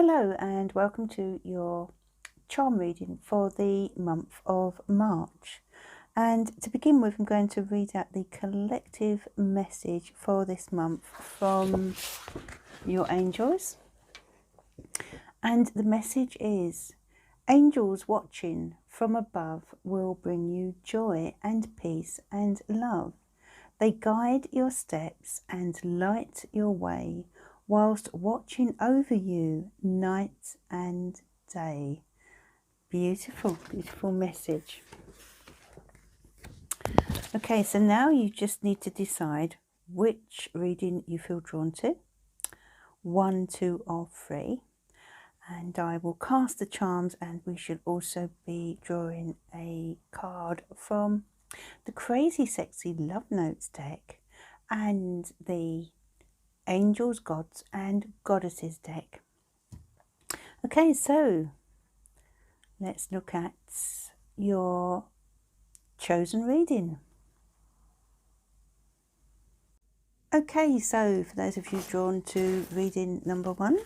Hello and welcome to your charm reading for the month of March. And to begin with, I'm going to read out the collective message for this month from your angels. And the message is, angels watching from above will bring you joy and peace and love. They guide your steps and light your way, whilst watching over you night and day. Beautiful, beautiful message. Okay, so now you just need to decide which reading you feel drawn to. 1, 2 or 3. And I will cast the charms, and we should also be drawing a card from the Crazy Sexy Love Notes deck and the Angels, Gods and Goddesses deck. Okay, so let's look at your chosen reading. Okay, so for those of you drawn to reading number 1,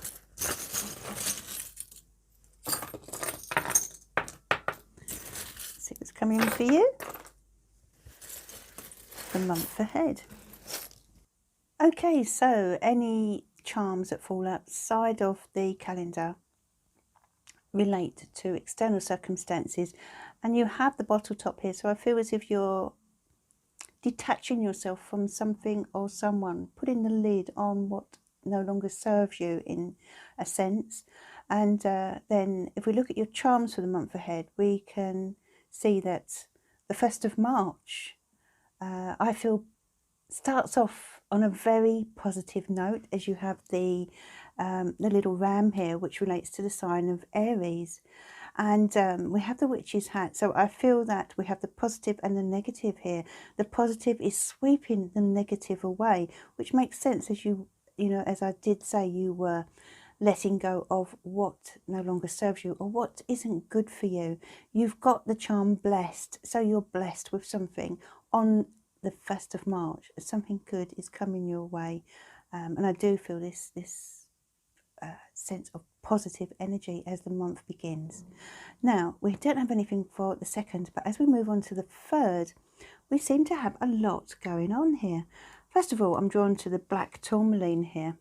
see what's coming in for you the month ahead. Okay, so any charms that fall outside of the calendar relate to external circumstances, and you have the bottle top here, so I feel as if you're detaching yourself from something or someone, putting the lid on what no longer serves you in a sense. And then if we look at your charms for the month ahead, we can see that the 1st of March, I feel, starts off on a very positive note, as you have the little ram here, which relates to the sign of Aries. And we have the witch's hat. So I feel that we have the positive and the negative here. The positive is sweeping the negative away, which makes sense, as you know, as I did say, you were letting go of what no longer serves you or what isn't good for you. You've got the charm blessed, so you're blessed with something on the 1st of March. Something good is coming your way, and I do feel this sense of positive energy as the month begins. Now, we don't have anything for the 2nd, but as we move on to the 3rd, we seem to have a lot going on here. First of all, I'm drawn to the black tourmaline here.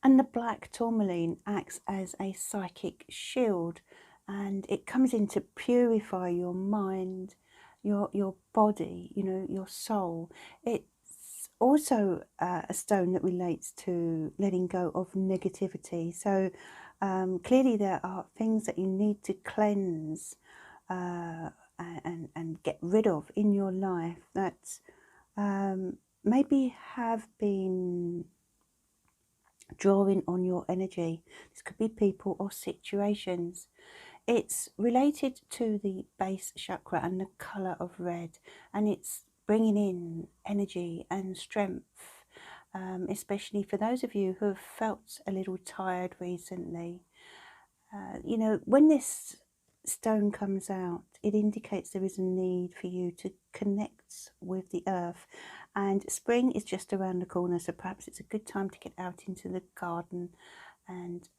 And the black tourmaline acts as a psychic shield, and it comes in to purify your mind, your body, you know, your soul. It's also a stone that relates to letting go of negativity. So clearly there are things that you need to cleanse and get rid of in your life that maybe have been drawing on your energy. This could be people or situations. It's related to the base chakra and the colour of red, and it's bringing in energy and strength, especially for those of you who have felt a little tired recently. You know, when this stone comes out, it indicates there is a need for you to connect with the earth, and spring is just around the corner, so perhaps it's a good time to get out into the garden and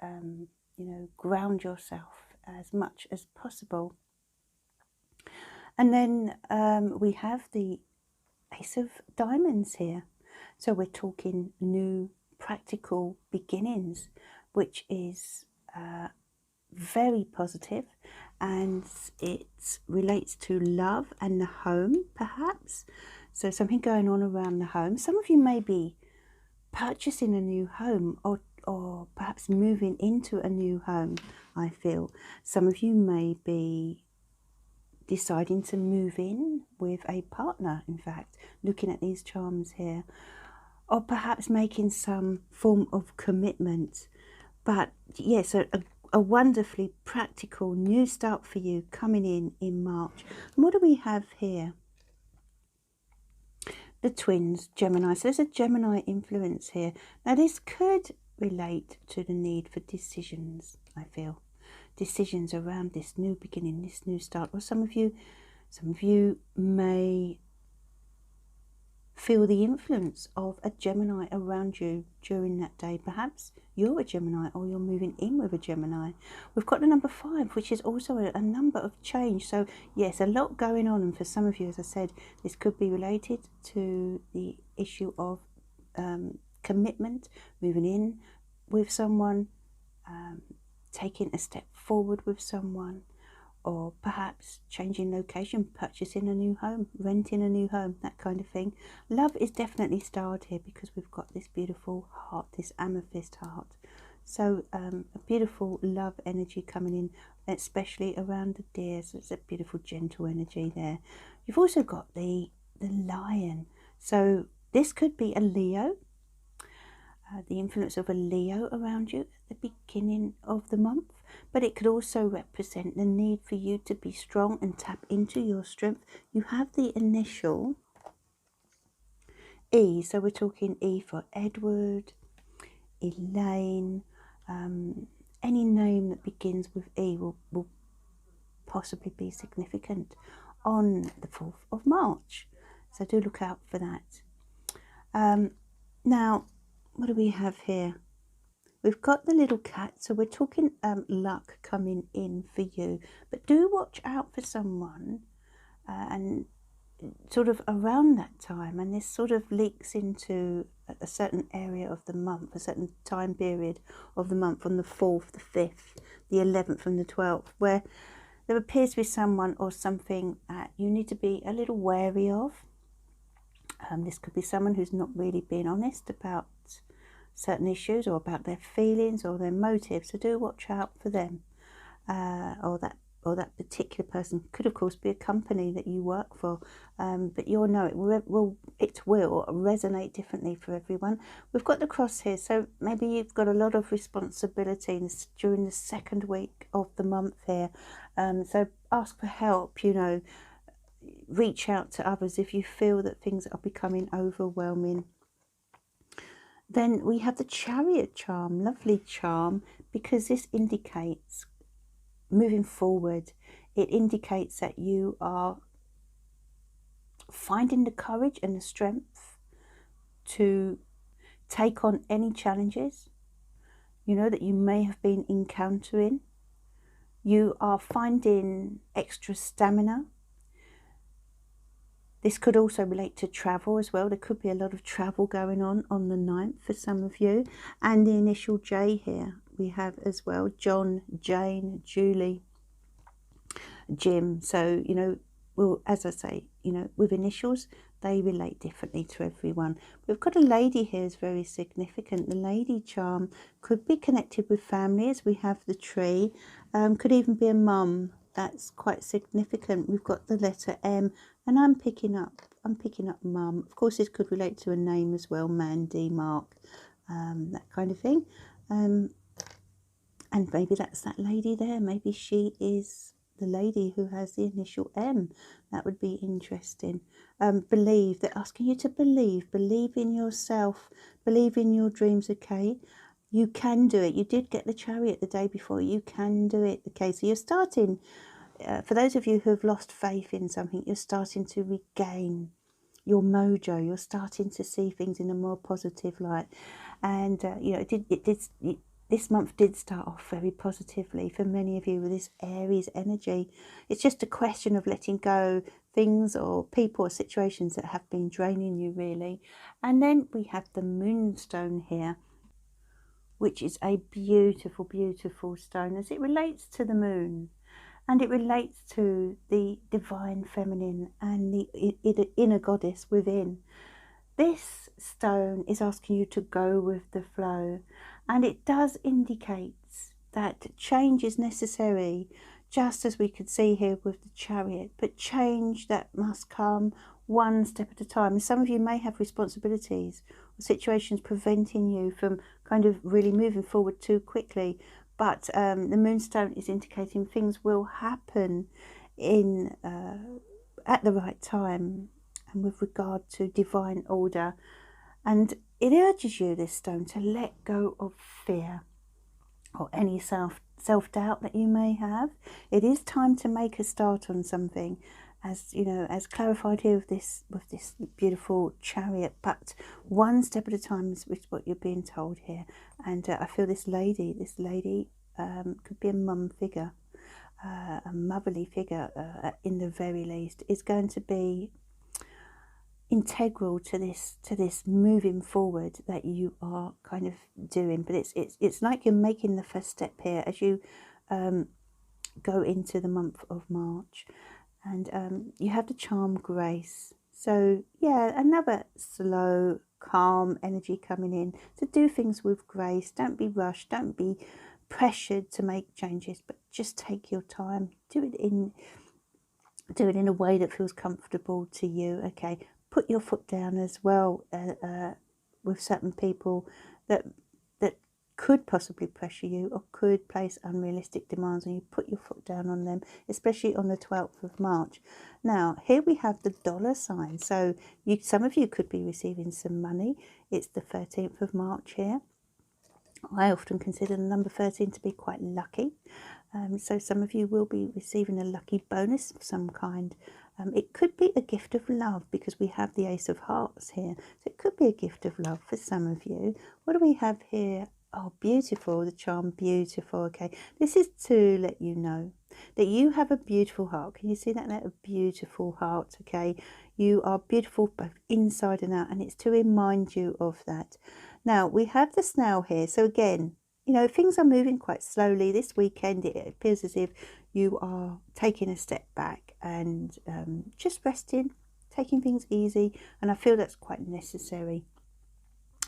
you know, ground yourself as much as possible. And then we have the Ace of Diamonds here, so we're talking new practical beginnings, which is very positive, and it relates to love and the home, perhaps. So something going on around the home. Some of you may be purchasing a new home, or perhaps moving into a new home, I feel. Some of you may be deciding to move in with a partner, in fact, looking at these charms here, or perhaps making some form of commitment. But yes, a wonderfully practical new start for you coming in March. And what do we have here? The twins, Gemini. So there's a Gemini influence here. Now this could relate to the need for decisions, I feel. Decisions around this new beginning, this new start. Or some of you may feel the influence of a Gemini around you during that day. Perhaps you're a Gemini or you're moving in with a Gemini. We've got the number 5, which is also a number of change. So yes, a lot going on. And for some of you, as I said, this could be related to the issue of commitment, moving in with someone, taking a step forward with someone, or perhaps changing location, purchasing a new home, renting a new home, that kind of thing. Love is definitely starred here because we've got this beautiful heart, this amethyst heart. So a beautiful love energy coming in, especially around the deer. So it's a beautiful, gentle energy there. You've also got the lion. So this could be a Leo. The influence of a Leo around you at the beginning of the month, but it could also represent the need for you to be strong and tap into your strength. You have the initial E, so we're talking E for Edward, Elaine, any name that begins with E will possibly be significant on the 4th of March. So do look out for that. Now, what do we have here? We've got the little cat, so we're talking luck coming in for you. But do watch out for someone and sort of around that time, and this sort of leaks into a certain area of the month, a certain time period of the month, on the 4th, the 5th, the 11th and the 12th, where there appears to be someone or something that you need to be a little wary of. This could be someone who's not really being honest about certain issues or about their feelings or their motives, so do watch out for them. Or that particular person could of course be a company that you work for, but you'll know it will resonate differently for everyone. We've got the cross here, so maybe you've got a lot of responsibility during the 2nd week of the month here, so ask for help, reach out to others if you feel that things are becoming overwhelming. Then we have the Chariot charm, lovely charm, because this indicates moving forward. It indicates that you are finding the courage and the strength to take on any challenges, that you may have been encountering. You are finding extra stamina. This could also relate to travel as well. There could be a lot of travel going on the 9th for some of you. And the initial J here we have as well. John, Jane, Julie, Jim. So, well, as I say, with initials, they relate differently to everyone. We've got a lady here is very significant. The lady charm could be connected with family, as we have the tree. Could even be a mum. That's quite significant. We've got the letter M, and I'm picking up mum. Of course, this could relate to a name as well, Mandy, Mark, that kind of thing. And maybe that's that lady there. Maybe she is the lady who has the initial M. That would be interesting. Believe. They're asking you to believe. Believe in yourself. Believe in your dreams, okay? You can do it. You did get the Chariot the day before. You can do it, okay? So you're starting, for those of you who have lost faith in something, you're starting to regain your mojo. You're starting to see things in a more positive light. And, this month did start off very positively for many of you with this Aries energy. It's just a question of letting go things or people or situations that have been draining you, really. And then we have the Moonstone here, which is a beautiful, beautiful stone as it relates to the moon. And it relates to the divine feminine and the inner goddess within. This stone is asking you to go with the flow, and it does indicate that change is necessary, just as we could see here with the Chariot, but change that must come one step at a time. And some of you may have responsibilities or situations preventing you from kind of really moving forward too quickly, but the Moonstone is indicating things will happen at the right time, and with regard to divine order. And it urges you, this stone, to let go of fear or any self-doubt that you may have. It is time to make a start on something, as you know, as clarified here with this beautiful chariot, but one step at a time is what you're being told here. And I feel this lady could be a mum figure, a motherly figure, in the very least, is going to be integral to this moving forward that you are kind of doing. But it's like you're making the first step here as you go into the month of March. And you have the charm Grace. So yeah, another slow, calm energy coming in to do things with grace. Don't be rushed, don't be pressured to make changes, but just take your time. Do it in a way that feels comfortable to you. Okay, put your foot down as well with certain people that could possibly pressure you or could place unrealistic demands on you. Put your foot down on them, especially on the 12th of March. Now, here we have the dollar sign. So some of you could be receiving some money. It's the 13th of March here. I often consider the number 13 to be quite lucky. So some of you will be receiving a lucky bonus of some kind. It could be a gift of love because we have the Ace of Hearts here. So it could be a gift of love for some of you. What do we have here? Oh, beautiful, the charm beautiful. Okay, this is to let you know that you have a beautiful heart. Can you see that? A beautiful heart, okay? You are beautiful both inside and out, and it's to remind you of that. Now, we have the snail here. So again, you know, things are moving quite slowly. This weekend, it appears as if you are taking a step back and just resting, taking things easy. And I feel that's quite necessary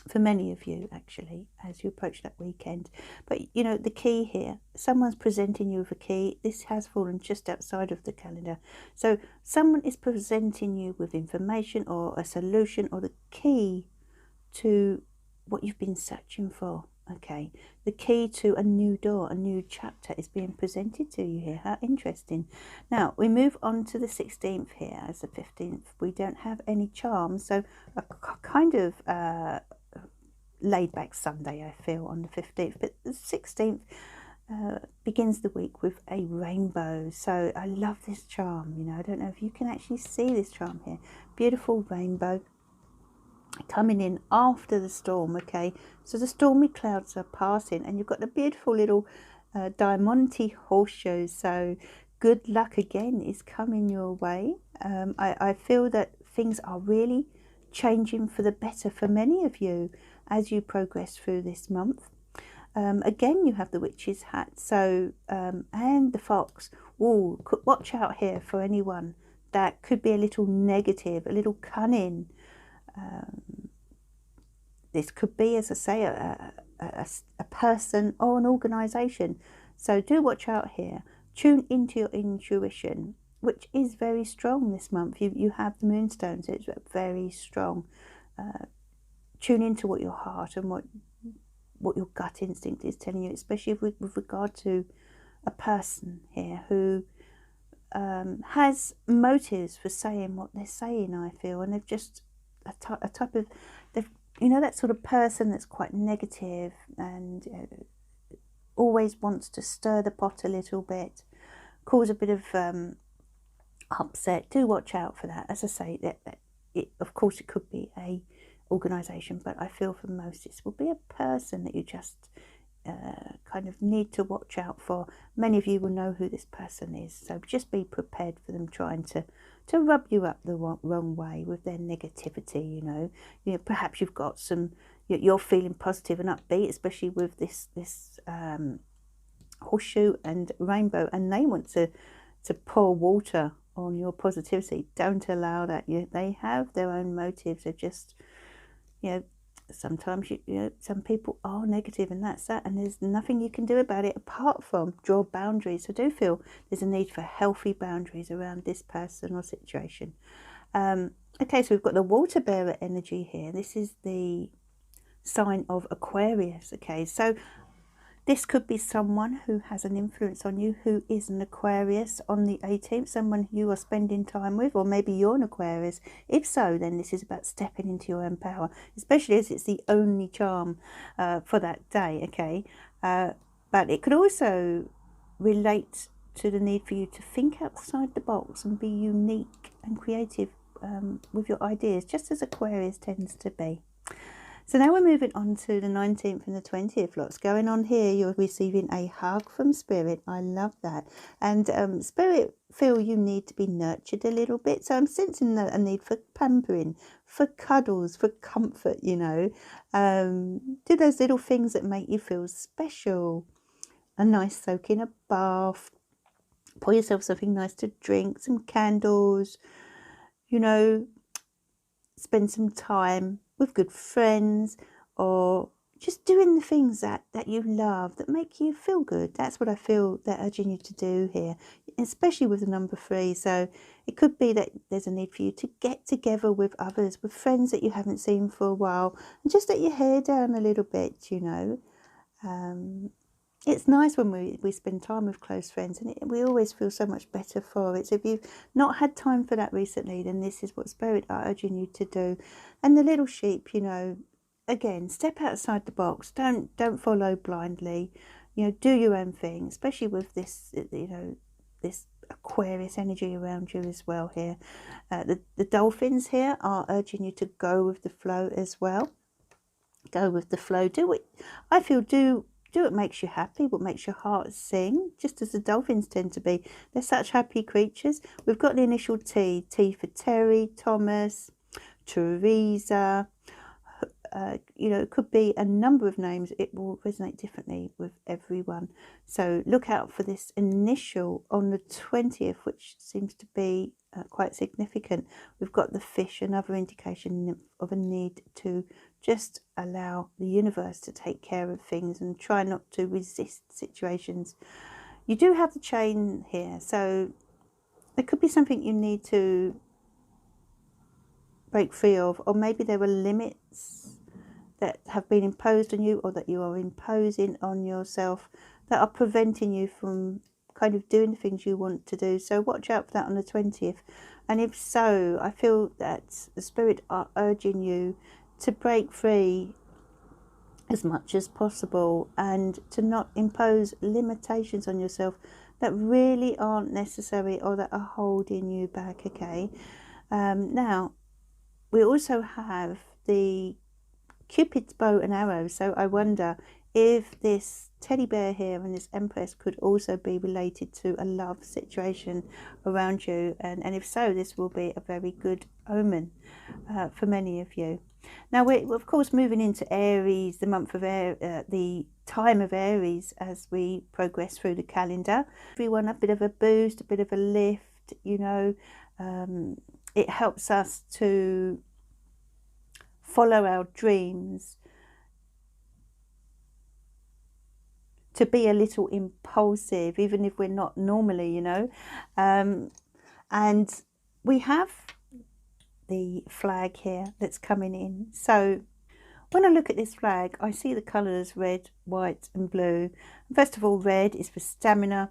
for many of you, actually, as you approach that weekend. But, you know, the key here, someone's presenting you with a key. This has fallen just outside of the calendar. So someone is presenting you with information or a solution or the key to what you've been searching for. Okay, the key to a new door, a new chapter is being presented to you here. How interesting. Now, we move on to the 16th here as the 15th. We don't have any charms, so a kind of laid back Sunday, I feel, on the 15th. But the 16th begins the week with a rainbow. So I love this charm. You know, I don't know if you can actually see this charm here. Beautiful rainbow coming in after the storm. Okay, so the stormy clouds are passing and you've got the beautiful little Diamante horseshoes. So good luck again is coming your way. I feel that things are really changing for the better for many of you as you progress through this month. Again, you have the witch's hat, so and the fox. Oh, watch out here for anyone that could be a little negative, a little cunning. This could be, as I say, a person or an organisation. So do watch out here. Tune into your intuition, which is very strong this month. You have the moonstones. It's very strong. Tune into what your heart and what your gut instinct is telling you, especially with regard to a person here who has motives for saying what they're saying, I feel, and they've just a type of, you know, that sort of person that's quite negative and always wants to stir the pot a little bit, cause a bit of upset. Do watch out for that. As I say, of course it could be a organisation, but I feel for most it will be a person that you just kind of need to watch out for. Many of you will know who this person is, so just be prepared for them trying to rub you up the wrong way with their negativity. You know, perhaps you've got some, you're feeling positive and upbeat, especially with this horseshoe and rainbow, and they want to pour water on your positivity. Don't allow that. They have their own motives. They're just, you know, sometimes you know, some people are negative, and that's that, and there's nothing you can do about it apart from draw boundaries. So do feel there's a need for healthy boundaries around this person or situation. Okay, so we've got the water bearer energy here. This is the sign of Aquarius. Okay, so this could be someone who has an influence on you who is an Aquarius on the 18th, someone you are spending time with, or maybe you're an Aquarius. If so, then this is about stepping into your own power, especially as it's the only charm for that day, okay? But it could also relate to the need for you to think outside the box and be unique and creative with your ideas, just as Aquarius tends to be. So now we're moving on to the 19th and the 20th. Lots going on here. You're receiving a hug from Spirit. I love that. And Spirit feel you need to be nurtured a little bit. So I'm sensing a need for pampering, for cuddles, for comfort, you know. Do those little things that make you feel special. A nice soak in a bath. Pour yourself something nice to drink, some candles, you know, spend some time with good friends, or just doing the things that you love, that make you feel good. That's what I feel they're urging you to do here, especially with the number 3. So it could be that there's a need for you to get together with others, with friends that you haven't seen for a while, and just let your hair down a little bit, you know. It's nice when we spend time with close friends, and we always feel so much better for it. So if you've not had time for that recently, then this is what Spirit are urging you to do. And the little sheep, you know, again, step outside the box. Don't follow blindly. You know, do your own thing, especially with this, you know, this Aquarius energy around you as well here. The dolphins here are urging you to go with the flow as well. Go with the flow. Do what I feel. Do what makes you happy, what makes your heart sing, just as the dolphins tend to be. They're such happy creatures. We've got the initial T. T for Terry, Thomas, Teresa. You know, it could be a number of names. It will resonate differently with everyone. So look out for this initial on the 20th, which seems to be quite significant. We've got the fish, another indication of a need to just allow the universe to take care of things and try not to resist situations. You do have the chain here, so there could be something you need to break free of, or maybe there were limits that have been imposed on you, or that you are imposing on yourself, that are preventing you from kind of doing the things you want to do. So watch out for that on the 20th. And if so, I feel that the Spirit are urging you to break free as much as possible, and to not impose limitations on yourself that really aren't necessary, or that are holding you back. Okay. Now we also have the Cupid's bow and arrow. So I wonder if this teddy bear here and this Empress could also be related to a love situation around you, and if so, this will be a very good omen for many of you. Now we're of course moving into Aries, the month of the time of Aries, as we progress through the calendar. Everyone a bit of a boost, a bit of a lift, you know. It helps us to follow our dreams, to be a little impulsive, even if we're not normally, you know. And we have the flag here that's coming in. So when I look at this flag, I see the colours red, white and blue. First of all, red is for stamina.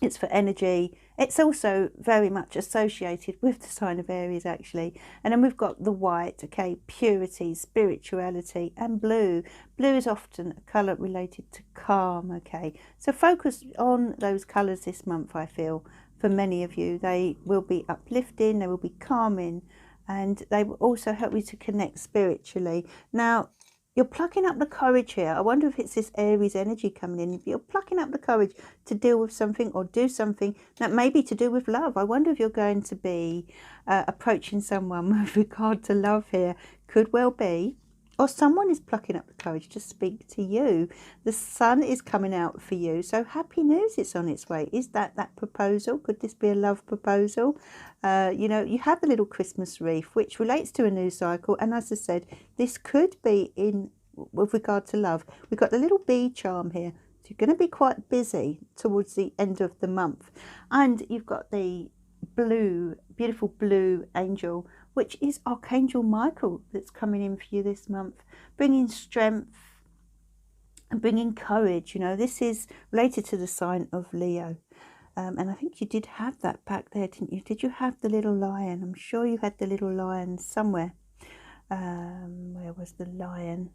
It's for energy. It's also very much associated with the sign of Aries, actually. And then we've got the white, okay, purity, spirituality, and blue. Blue is often a colour related to calm, okay. So focus on those colours this month, I feel, for many of you. They will be uplifting, they will be calming, and they will also help you to connect spiritually. Now, you're plucking up the courage here. I wonder if it's this Aries energy coming in. If you're plucking up the courage to deal with something or do something that may be to do with love. I wonder if you're going to be approaching someone with regard to love here. Could well be. Or someone is plucking up the courage to speak to you. The sun is coming out for you. So happy news, it's on its way. Is that proposal? Could this be a love proposal? You know, you have the little Christmas wreath, which relates to a new cycle. And as I said, this could be in with regard to love. We've got the little bee charm here. So you're going to be quite busy towards the end of the month. And you've got the blue, beautiful blue angel, which is Archangel Michael, that's coming in for you this month, bringing strength and bringing courage. You know, this is related to the sign of Leo. And I think you did have that back there, didn't you? Did you have the little lion? I'm sure you had the little lion somewhere. Where was the lion?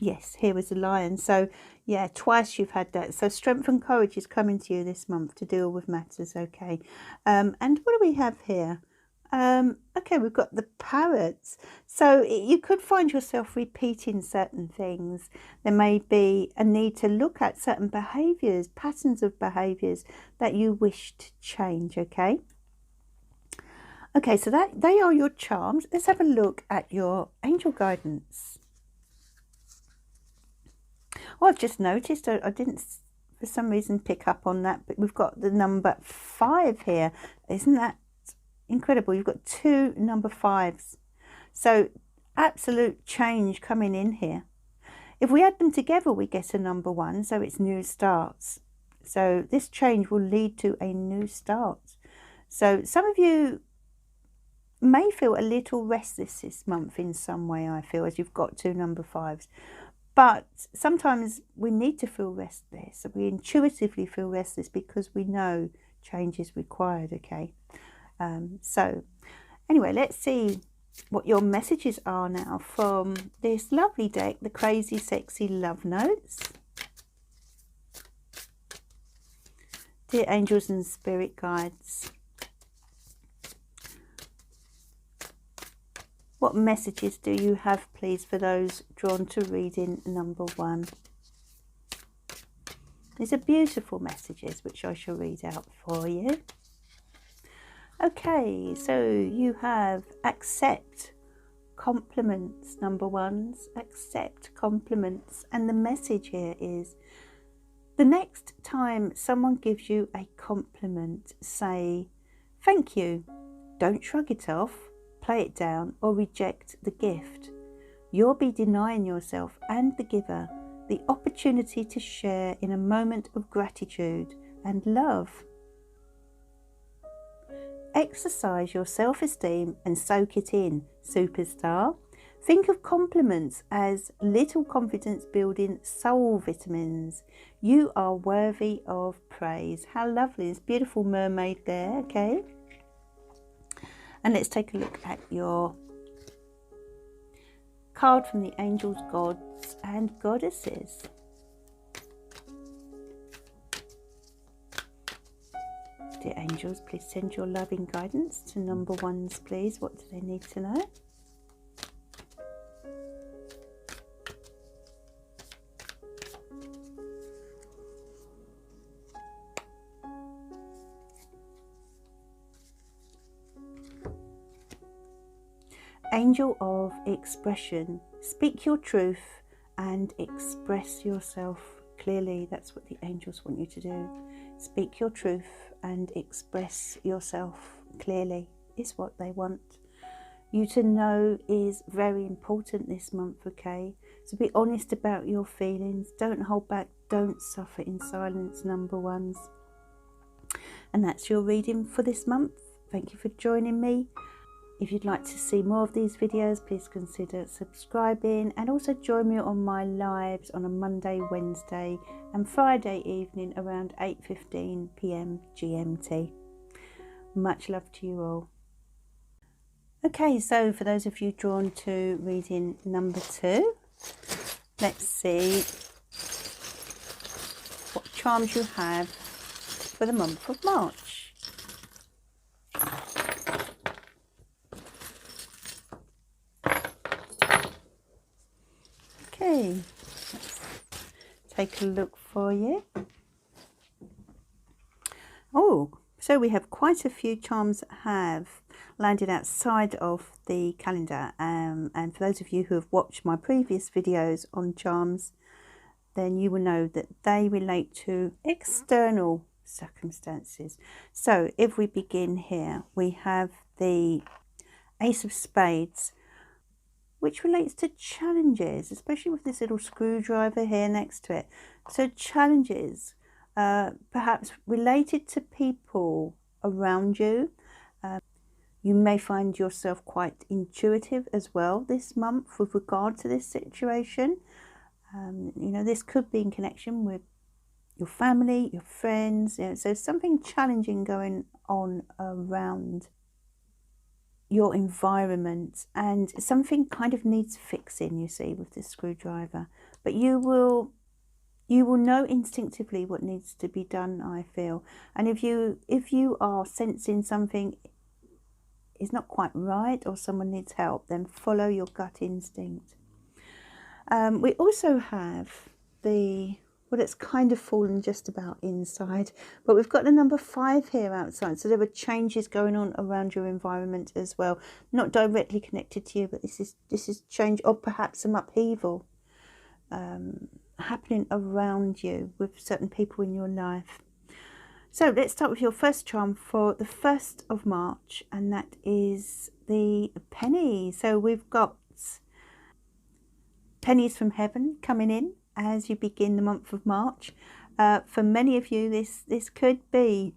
Yes, here was the lion. So, yeah, twice you've had that. So strength and courage is coming to you this month to deal with matters, okay? And what do we have here? Okay, we've got the parrots. So you could find yourself repeating certain things. There may be a need to look at certain behaviours, patterns of behaviours that you wish to change, okay? Okay, so that they are your charms. Let's have a look at your angel guidance. Oh, I've just noticed, I didn't for some reason pick up on that, but we've got the number 5 here. Isn't that incredible? You've got 2 number 5s. So absolute change coming in here. If we add them together, we get a number 1, so it's new starts. So this change will lead to a new start. So some of you may feel a little restless this month in some way, I feel, as you've got 2 number 5s. But sometimes we need to feel restless. We intuitively feel restless because we know change is required, okay? So anyway, let's see what your messages are now from this lovely deck, the Crazy Sexy Love Notes. Dear angels and spirit guides, what messages do you have, please, for those drawn to reading number 1? These are beautiful messages, which I shall read out for you. Okay, so you have accept compliments, number 1s, accept compliments. And the message here is, the next time someone gives you a compliment, say, thank you. Don't shrug it off, play it down, or reject the gift. You'll be denying yourself and the giver the opportunity to share in a moment of gratitude and love. Exercise your self-esteem and soak it in, superstar. Think of compliments as little confidence-building soul vitamins. You are worthy of praise. How lovely. This beautiful mermaid there, okay? And let's take a look at your card from the angels, gods and goddesses. Dear angels, please send your loving guidance to number 1s, please. What do they need to know? Angel of expression, speak your truth and express yourself clearly. That's what the angels want you to do. Speak your truth and express yourself clearly is what they want you to know. Is very important this month, okay? So be honest about your feelings. Don't hold back. Don't suffer in silence, number 1s. And that's your reading for this month. Thank you for joining me. If you'd like to see more of these videos, please consider subscribing, and also join me on my lives on a Monday, Wednesday and Friday evening around 8:15 p.m. GMT. Much love to you all. Okay, so for those of you drawn to reading number 2, let's see what charms you have for the month of March. Okay, let's take a look for you. Oh, so we have quite a few charms that have landed outside of the calendar. And for those of you who have watched my previous videos on charms, then you will know that they relate to external circumstances. So if we begin here, we have the Ace of Spades, which relates to challenges, especially with this little screwdriver here next to it. So challenges, perhaps related to people around you. You may find yourself quite intuitive as well this month with regard to this situation. You know, this could be in connection with your family, your friends. You know, so something challenging going on around your environment, and something kind of needs fixing, you see, with this screwdriver. but you will know instinctively what needs to be done, I feel. And if you are sensing something is not quite right or someone needs help, then follow your gut instinct. We also have well, it's kind of fallen just about inside, but we've got the number 5 here outside. So there were changes going on around your environment as well, not directly connected to you, but this is change, or perhaps some upheaval happening around you with certain people in your life. So let's start with your first charm for the 1st of March, and that is the penny. So we've got pennies from heaven coming in as you begin the month of March. For many of you, this could be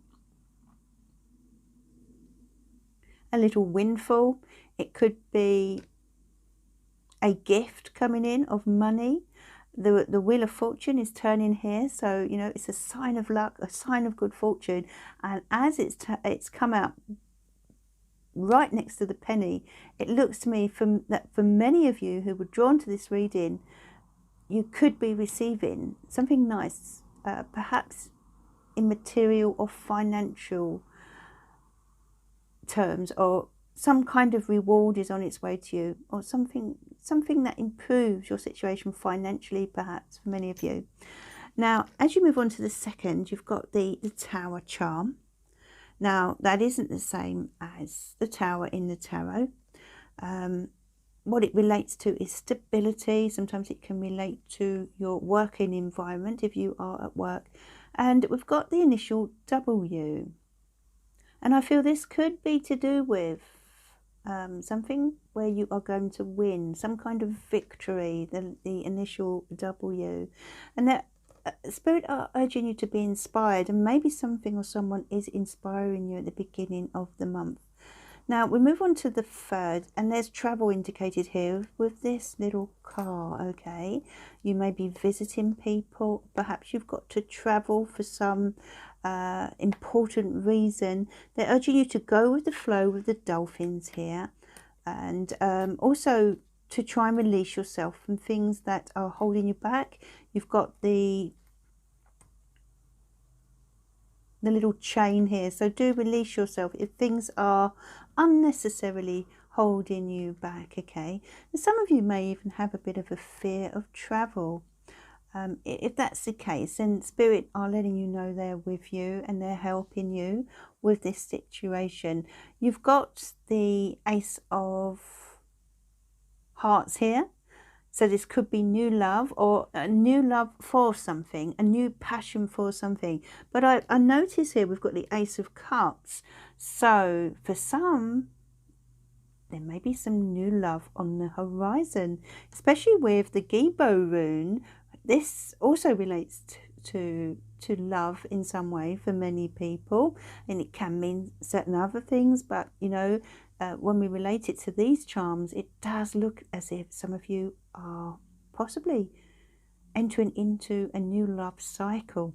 a little windfall. It could be a gift coming in of money. The Wheel of Fortune is turning here, so you know it's a sign of luck, a sign of good fortune. And as it's come out right next to the penny, it looks to me that for many of you who were drawn to this reading, you could be receiving something nice, perhaps in material or financial terms, or some kind of reward is on its way to you, or something that improves your situation financially, perhaps for many of you. Now, as you move on to the 2nd, you've got the Tower charm. Now, that isn't the same as the Tower in the tarot. What it relates to is stability. Sometimes it can relate to your working environment if you are at work. And we've got the initial W. And I feel this could be to do with something where you are going to win, some kind of victory, the initial W. And that Spirit are urging you to be inspired, and maybe something or someone is inspiring you at the beginning of the month. Now we move on to the 3rd, and there's travel indicated here with this little car. Okay, you may be visiting people, perhaps you've got to travel for some important reason. They're urging you to go with the flow with the dolphins here, and also to try and release yourself from things that are holding you back. You've got the little chain here, so do release yourself if things are unnecessarily holding you back. Okay, and some of you may even have a bit of a fear of travel. If that's the case, then Spirit are letting you know they're with you and they're helping you with this situation. You've got the Ace of Hearts here. So this could be new love, or a new love for something, a new passion for something. But I notice here we've got the Ace of Cups. So for some, there may be some new love on the horizon, especially with the Gibo rune. This also relates to love in some way for many people, and it can mean certain other things, but you know, when we relate it to these charms, it does look as if some of you are possibly entering into a new love cycle,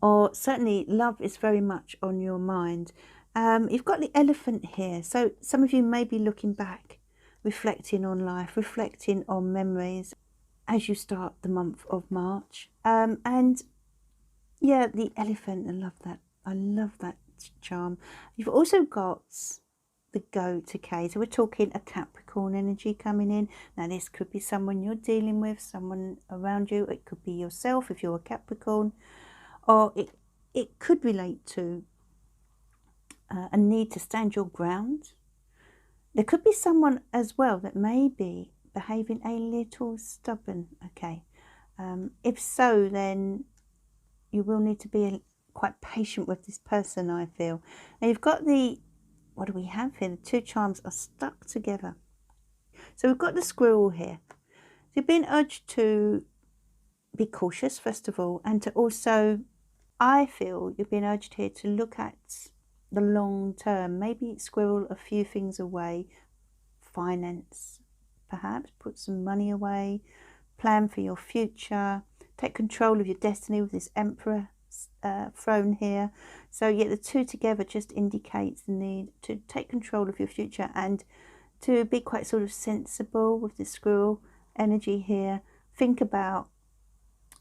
or certainly love is very much on your mind. You've got the Elephant here, so some of you may be looking back, reflecting on life, reflecting on memories as you start the month of March. And yeah, the Elephant, I love that charm. You've also got the Goat. Okay, so we're talking a Capricorn energy coming in. Now this could be someone you're dealing with, someone around you. It could be yourself if you're a Capricorn, or it could relate to a need to stand your ground. There could be someone as well that may be behaving a little stubborn. Okay, if so, then you will need to be quite patient with this person, I feel. Now you've got what do we have here? The 2 charms are stuck together. So we've got the Squirrel here. So you're being urged to be cautious, first of all, and to also, I feel you're being urged here to look at the long term. Maybe squirrel a few things away, finance, perhaps put some money away, plan for your future, take control of your destiny with this Emperor throne here. So yeah, the 2 together just indicates the need to take control of your future and to be quite sort of sensible with the squirrel energy here. think about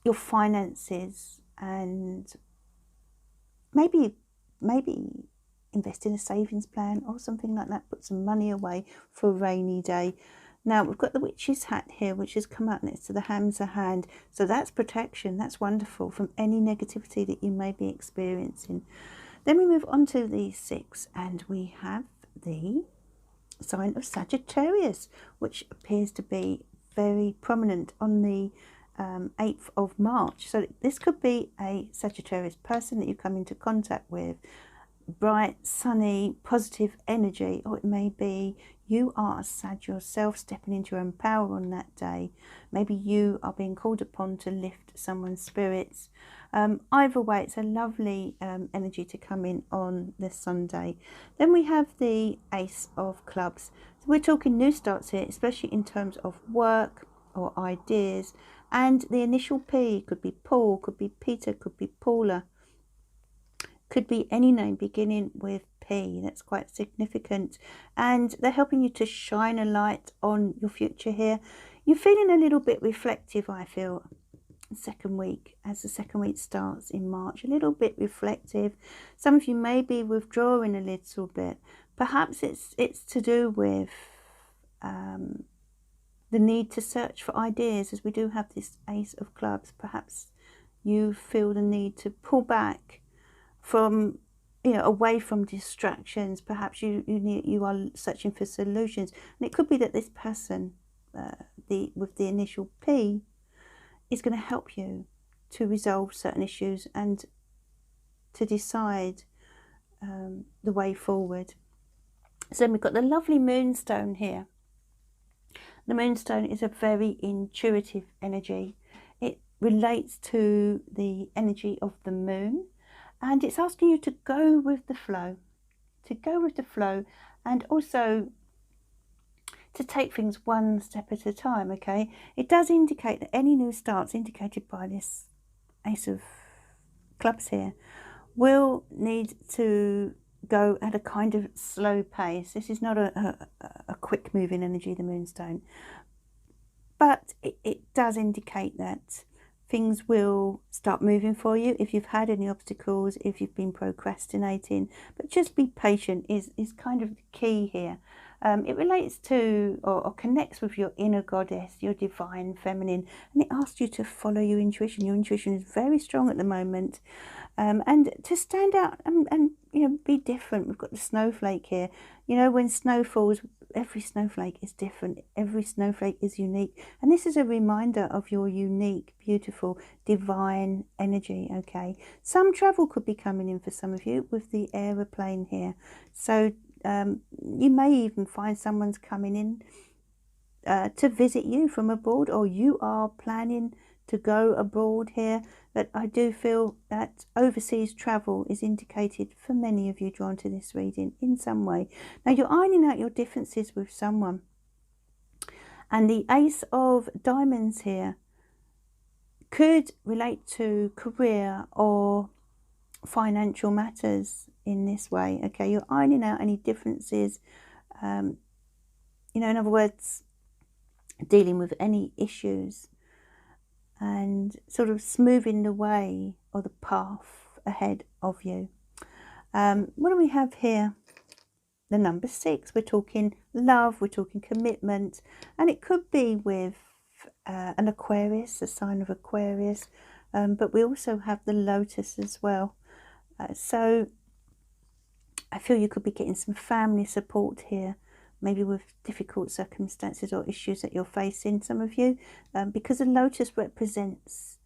your finances and maybe invest in a savings plan or something like that. Put some money away for a rainy day. Now we've got the witch's hat here, which has come out next to the Hamsa hand. So that's protection. That's wonderful from any negativity that you may be experiencing. Then we move on to the 6, and we have the sign of Sagittarius, which appears to be very prominent on the 8th of March. So this could be a Sagittarius person that you come into contact with. Bright, sunny, positive energy, or it may be you are a Sag yourself stepping into your own power on that day. Maybe you are being called upon to lift someone's spirits. Either way, it's a lovely energy to come in on this Sunday. Then we have the Ace of Clubs. So we're talking new starts here, especially in terms of work or ideas. And the initial P could be Paul, could be Peter, could be Paula. Could be any name beginning with P. That's quite significant. And they're helping you to shine a light on your future here. You're feeling a little bit reflective, I feel, second week, as the second week starts in March. A little bit reflective. Some of you may be withdrawing a little bit. Perhaps it's to do with the need to search for ideas, as we do have this Ace of Clubs. Perhaps you feel the need to pull back from, away from distractions. Perhaps you are searching for solutions, and it could be that this person, with the initial P, is going to help you to resolve certain issues and to decide the way forward. So then we've got the lovely Moonstone here. The Moonstone is a very intuitive energy. It relates to the energy of the moon. And it's asking you to go with the flow, and also to take things one step at a time, okay? It does indicate that any new starts indicated by this Ace of Clubs here will need to go at a kind of slow pace. This is not a quick moving energy, the Moonstone. But it does indicate that things will start moving for you if you've had any obstacles, if you've been procrastinating. But just be patient is kind of the key here. It relates to or connects with your inner goddess, your divine feminine, and it asks you to follow your intuition. Your intuition is very strong at the moment, and to stand out and be different. We've got the snowflake here. When snow falls, every snowflake is different. Every snowflake is unique, and this is a reminder of your unique, beautiful, divine energy. Okay, some travel could be coming in for some of you with the aeroplane here. So you may even find someone's coming in to visit you from abroad, or you are planning to go abroad here. But I do feel that overseas travel is indicated for many of you drawn to this reading in some way. Now you're ironing out your differences with someone. And the Ace of Diamonds here could relate to career or financial matters in this way. Okay, you're ironing out any differences, in other words, dealing with any issues and sort of smoothing the way or the path ahead of you. What do we have here? The number 6. We're talking love, we're talking commitment, and it could be with an Aquarius, a sign of Aquarius, but we also have the Lotus as well. So I feel you could be getting some family support here, maybe with difficult circumstances or issues that you're facing, some of you, because the Lotus represents,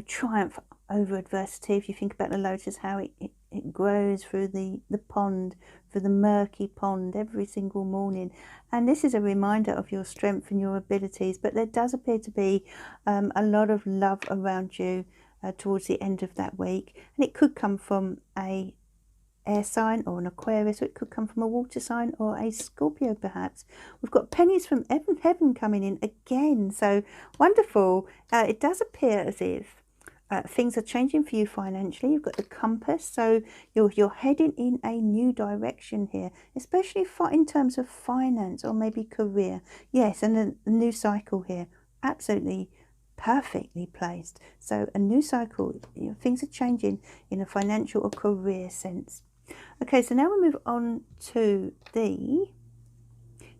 triumph over adversity. If you think about the Lotus, how it grows through the pond, through the murky pond every single morning. And this is a reminder of your strength and your abilities, but there does appear to be a lot of love around you towards the end of that week. And it could come from a air sign or an Aquarius, or it could come from a water sign or a Scorpio perhaps. We've got pennies from heaven coming in again, so wonderful. It does appear as if things are changing for you financially. You've got the compass, so you're heading in a new direction here, especially in terms of finance or maybe career. Yes, and a new cycle here. absolutely perfectly placed. So a new cycle, things are changing in a financial or career sense. Okay, so now we move on to the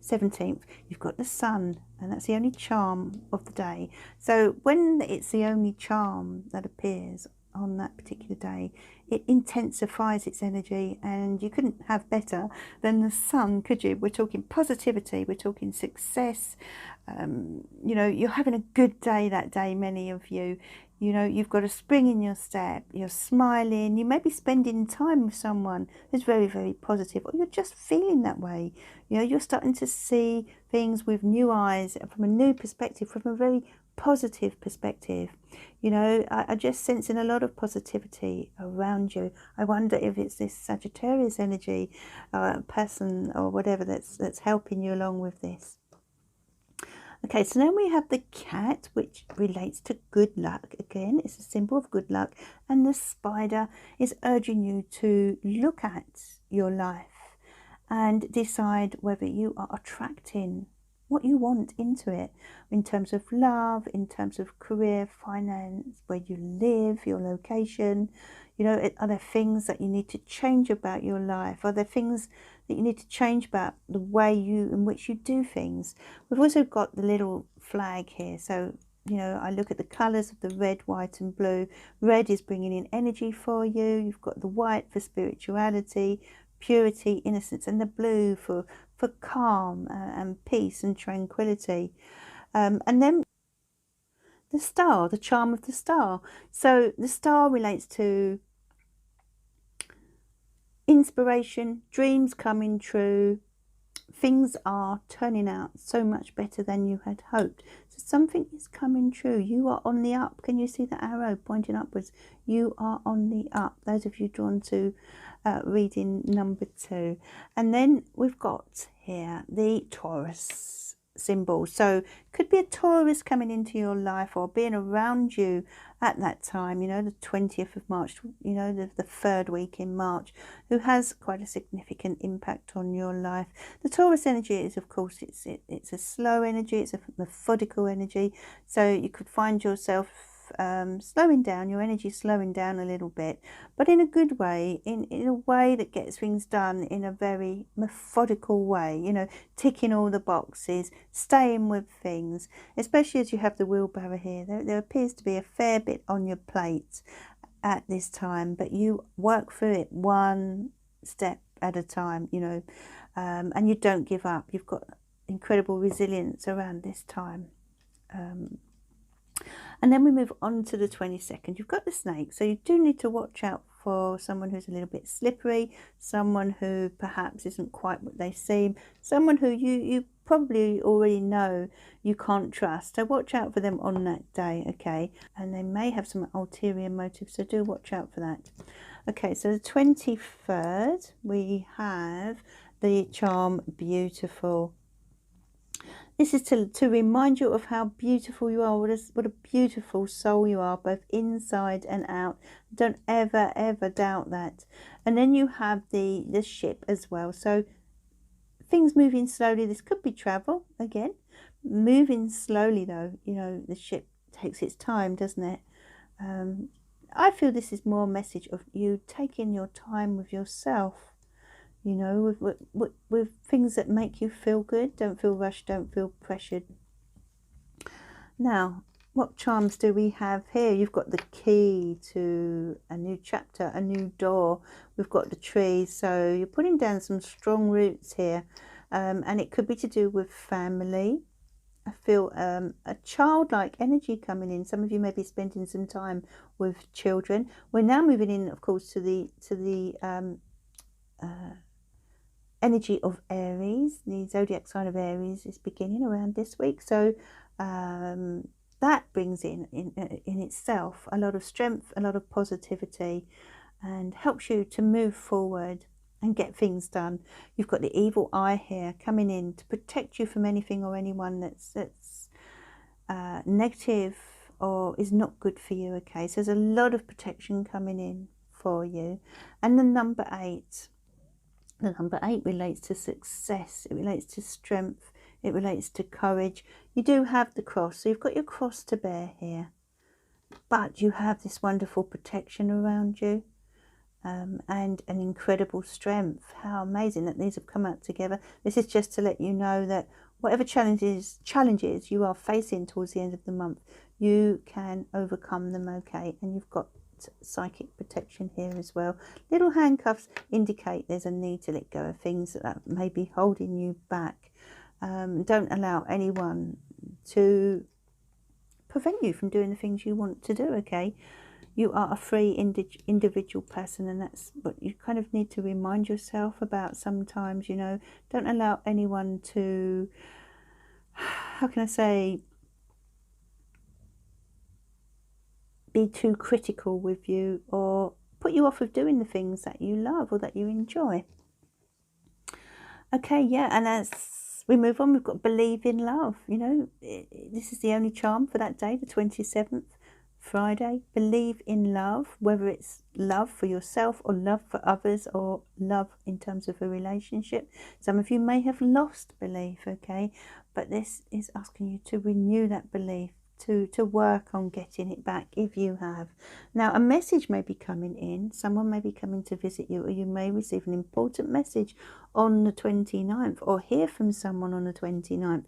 17th. You've got the sun, and that's the only charm of the day. So when it's the only charm that appears on that particular day, it intensifies its energy, and you couldn't have better than the sun, could you? We're talking positivity, we're talking success. You're having a good day that day, many of you. You've got a spring in your step, you're smiling, you may be spending time with someone who's very, very positive, or you're just feeling that way. You're starting to see things with new eyes, from a new perspective, from a very positive perspective. I just sensing a lot of positivity around you. I wonder if it's this Sagittarius energy, person or whatever that's helping you along with this. Okay, so then we have the cat, which relates to good luck. Again, it's a symbol of good luck. And the spider is urging you to look at your life and decide whether you are attracting what you want into it, in terms of love, in terms of career, finance, where you live, your location. Are there things that you need to change about your life? Are there things that you need to change about the way in which you do things? We've also got the little flag here. So, I look at the colours of the red, white and blue. Red is bringing in energy for you. You've got the white for spirituality, purity, innocence, and the blue for calm and peace and tranquility. And then the star, the charm of the star. So the star relates to inspiration, dreams coming true. Things are turning out so much better than you had hoped. So something is coming true. You are on the up. Can you see the arrow pointing upwards? You are on the up. Those of you drawn to reading number 2. And then we've got here the Taurus symbol. So could be a Taurus coming into your life or being around you at that time, the 20th of March, the third week in March, who has quite a significant impact on your life. The Taurus energy is, of course, it's a slow energy, it's a methodical energy. So you could find yourself slowing down, your energy slowing down a little bit, but in a good way, in a way that gets things done in a very methodical way, ticking all the boxes, staying with things, especially as you have the wheelbarrow here. There appears to be a fair bit on your plate at this time, but you work through it one step at a time, and you don't give up. You've got incredible resilience around this time. And then we move on to the 22nd. You've got the snake, so you do need to watch out for someone who's a little bit slippery, someone who perhaps isn't quite what they seem, someone who you probably already know you can't trust. So watch out for them on that day, okay? And they may have some ulterior motives, so do watch out for that. Okay, so the 23rd, we have the charm Beautiful. This is to remind you of how beautiful you are, what a beautiful soul you are, both inside and out. Don't ever, ever doubt that. And then you have the ship as well. So things moving slowly. This could be travel, again. Moving slowly, though. The ship takes its time, doesn't it? I feel this is more a message of you taking your time with yourself. With things that make you feel good. Don't feel rushed, don't feel pressured. Now, what charms do we have here? You've got the key to a new chapter, a new door. We've got the tree, so you're putting down some strong roots here. And it could be to do with family. I feel a childlike energy coming in. Some of you may be spending some time with children. We're now moving in, of course, to the energy of Aries. The zodiac sign of Aries is beginning around this week, so that brings in itself a lot of strength, a lot of positivity, and helps you to move forward and get things done. You've got the evil eye here coming in to protect you from anything or anyone that's negative or is not good for you. Okay, so there's a lot of protection coming in for you. And the number 8. The number 8 relates to success, it relates to strength, it relates to courage. You do have the cross, so you've got your cross to bear here, but you have this wonderful protection around you, and an incredible strength. How amazing that these have come out together. This is just to let you know that whatever challenges you are facing towards the end of the month, you can overcome them, okay? And you've got psychic protection here as well. Little handcuffs indicate there's a need to let go of things that may be holding you back. Don't allow anyone to prevent you from doing the things you want to do, okay? You are a free individual person, and that's what you kind of need to remind yourself about sometimes, you know. Don't allow anyone to, how can I say, be too critical with you or put you off of doing the things that you love or that you enjoy. Okay, yeah, and as we move on, we've got believe in love. You know, this is the only charm for that day, the 27th, Friday. Believe in love, whether it's love for yourself or love for others or love in terms of a relationship. Some of you may have lost belief, okay, but this is asking you to renew that belief, to work on getting it back if you have. Now, a message may be coming in, someone may be coming to visit you, or you may receive an important message on the 29th, or hear from someone on the 29th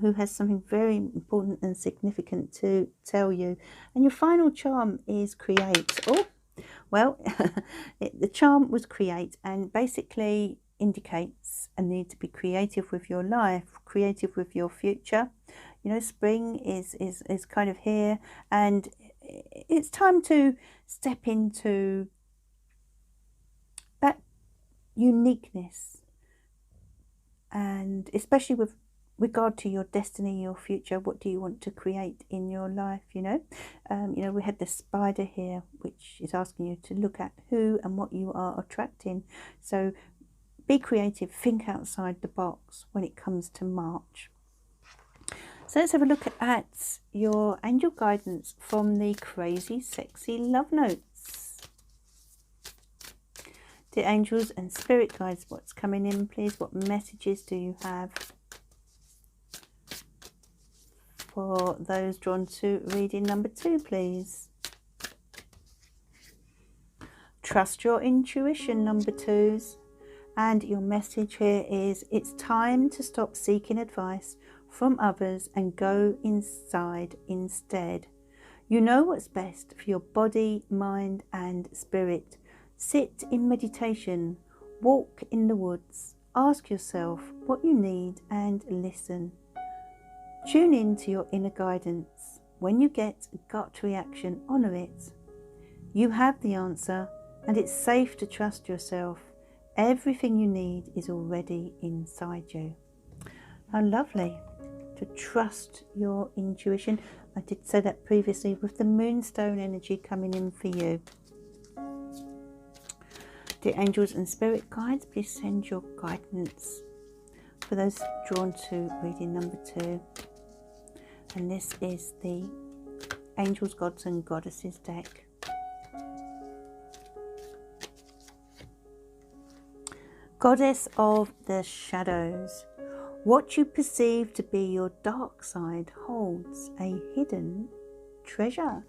who has something very important and significant to tell you. And your final charm is create. Oh, well, the charm was create, and basically indicates a need to be creative with your life, creative with your future. You know, spring is kind of here, and it's time to step into that uniqueness, and especially with regard to your destiny, your future. What do you want to create in your life? You know, we had the spider here, which is asking you to look at who and what you are attracting. So be creative, think outside the box when it comes to March. So let's have a look at your angel guidance from the Crazy Sexy Love Notes. Dear angels and spirit guides, what's coming in, please? What messages do you have for those drawn to reading number 2, please? Trust your intuition, number 2s. And your message here is, it's time to stop seeking advice from others and go inside instead. You know what's best for your body, mind and spirit. Sit in meditation, walk in the woods, ask yourself what you need and listen. Tune in to your inner guidance. When you get a gut reaction, honour it. You have the answer, and it's safe to trust yourself. Everything you need is already inside you. How lovely to trust your intuition. I did say that previously with the moonstone energy coming in for you. Dear angels and spirit guides, please send your guidance for those drawn to reading number 2. And this is the Angels, Gods and Goddesses deck. Goddess of the Shadows. What you perceive to be your dark side holds a hidden treasure.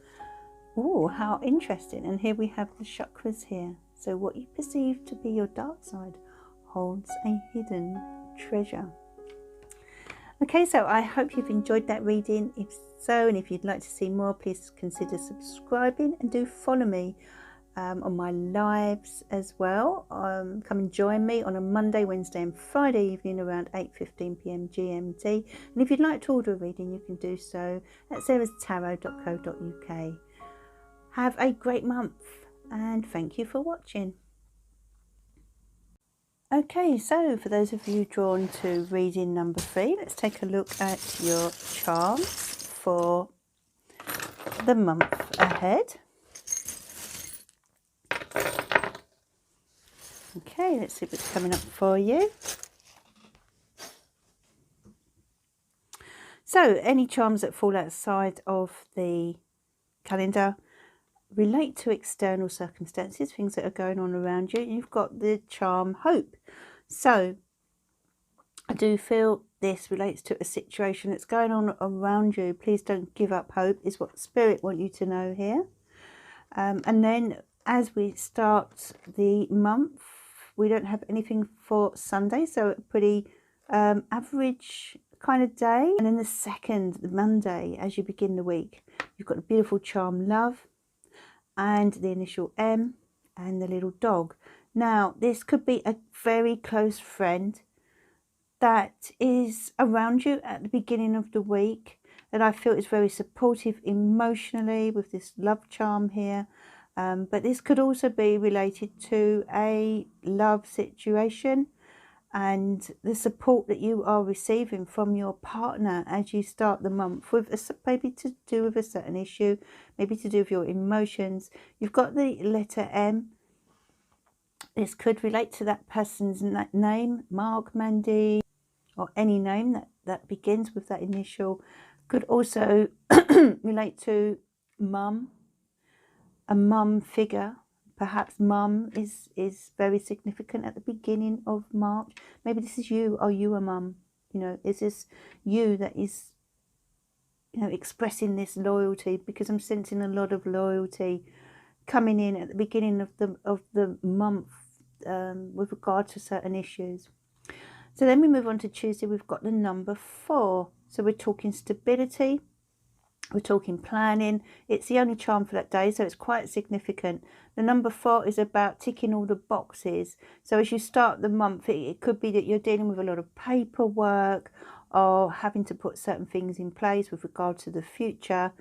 Oh, how interesting. And here we have the chakras here. So what you perceive to be your dark side holds a hidden treasure. Okay, so I hope you've enjoyed that reading. If so, and if you'd like to see more, please consider subscribing, and do follow me on my lives as well. Come and join me on a Monday, Wednesday and Friday evening around 8:15 p.m. GMT. And if you'd like to order a reading, you can do so at sarahstarot.co.uk. Have a great month, and thank you for watching. Okay, so for those of you drawn to reading number 3, let's take a look at your charms for the month ahead. Okay, let's see what's coming up for you. So, any charms that fall outside of the calendar relate to external circumstances, things that are going on around you. You've got the charm Hope. So, I do feel this relates to a situation that's going on around you. Please don't give up hope, is what Spirit want you to know here. And then as we start the month, we don't have anything for Sunday, so a pretty average kind of day. And then the second, the Monday, as you begin the week, you've got a beautiful charm Love and the initial M and the little dog. Now, this could be a very close friend that is around you at the beginning of the week, that I feel is very supportive emotionally with this love charm here. But this could also be related to a love situation and the support that you are receiving from your partner as you start the month, with maybe to do with a certain issue, maybe to do with your emotions. You've got the letter M. This could relate to that person's name, Mark, Mandy, or any name that begins with that initial. Could also relate to mum, a mum figure. Perhaps mum is very significant at the beginning of March. Maybe this is you. Are you a mum? You know, is this you that is, you know, expressing this loyalty? Because I'm sensing a lot of loyalty coming in at the beginning of the month with regard to certain issues. So then we move on to Tuesday. We've got the number 4. So we're talking stability. We're talking planning. It's the only charm for that day, so it's quite significant. The number 4 is about ticking all the boxes. So as you start the month, it could be that you're dealing with a lot of paperwork or having to put certain things in place with regard to the future.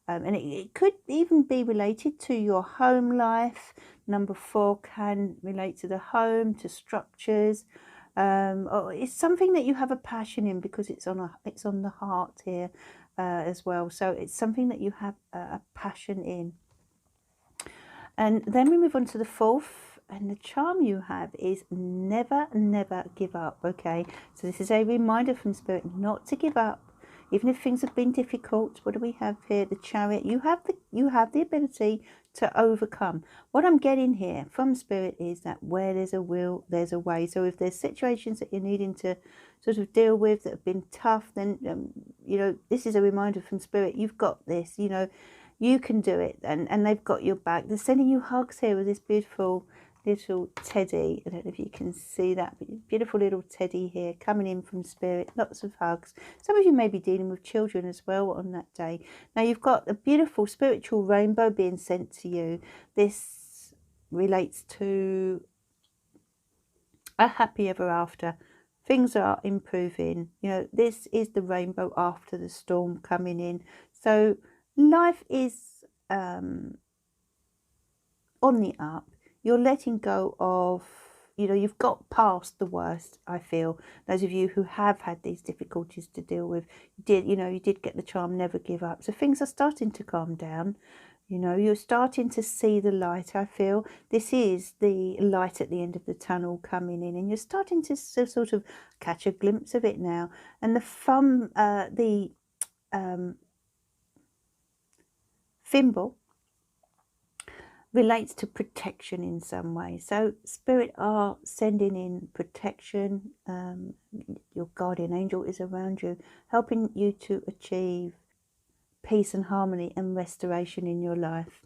And it could even be related to your home life. Number 4 can relate to the home, to structures. Or it's something that you have a passion in, because it's on the heart here as well. So it's something that you have a passion in. And then we move on to the 4th, and the charm you have is never give up. Okay, so this is a reminder from Spirit not to give up, even if things have been difficult. What do we have here? The Chariot. You have the ability to overcome. What I'm getting here from Spirit is that where there's a will, there's a way. So if there's situations that you're needing to sort of deal with that have been tough, then you know, this is a reminder from Spirit. You've got this. You know, you can do it, and they've got your back. They're sending you hugs here with this beautiful little teddy. I don't know if you can see that, but beautiful little teddy here coming in from Spirit. Lots of hugs. Some of you may be dealing with children as well on that day. Now you've got a beautiful spiritual rainbow being sent to you. This relates to a happy ever after. Things are improving. You know, this is the rainbow after the storm coming in. So life is on the up. You're letting go of, you know, you've got past the worst, I feel. Those of you who have had these difficulties to deal with, you did get the charm never give up. So things are starting to calm down. You know, you're starting to see the light, I feel. This is the light at the end of the tunnel coming in, and you're starting to sort of catch a glimpse of it now. And the thimble relates to protection in some way. So Spirit are sending in protection. Your guardian angel is around you, helping you to achieve peace and harmony and restoration in your life.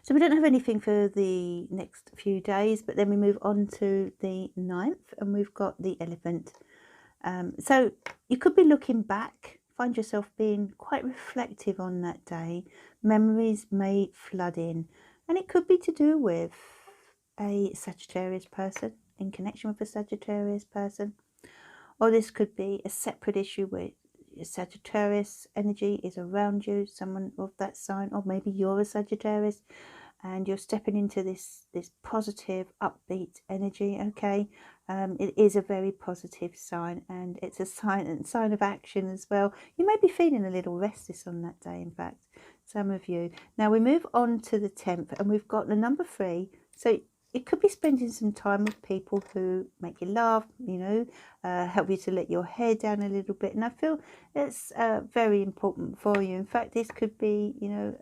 So we don't have anything for the next few days, but then we move on to the 9th, and we've got the Elephant. So you could be looking back, find yourself being quite reflective on that day. Memories may flood in, and it could be to do with a Sagittarius person, in connection with a Sagittarius person, or this could be a separate issue where Sagittarius energy is around you, someone of that sign, or maybe you're a Sagittarius and you're stepping into this positive, upbeat energy. Okay, it is a very positive sign, and it's a sign of action as well. You may be feeling a little restless on that day, in fact, some of you. Now we move on to the 10th, and we've got the number 3. So it could be spending some time with people who make you laugh, you know, help you to let your hair down a little bit. And I feel it's very important for you. In fact, this could be, you know,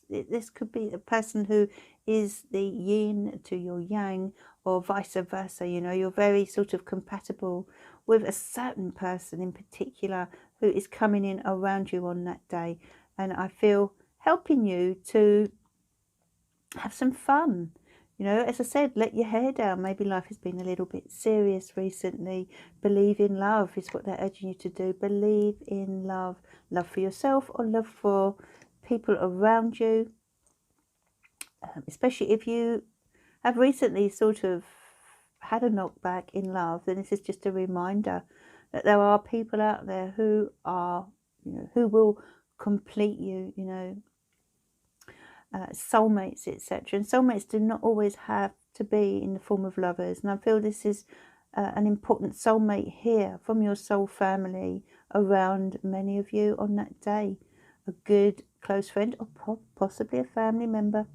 this could be a person who is the yin to your yang, or vice versa. You know, you're very sort of compatible with a certain person in particular who is coming in around you on that day. And I feel helping you to have some fun. You know, as I said, let your hair down. Maybe life has been a little bit serious recently. Believe in love is what they're urging you to do. Believe in love. Love for yourself or love for people around you. Especially if you have recently sort of had a knockback in love, then this is just a reminder that there are people out there who are, you know, who will complete you, you know, soulmates, etc. And soulmates do not always have to be in the form of lovers. And I feel this is an important soulmate here from your soul family around many of you on that day. A good close friend or possibly a family member.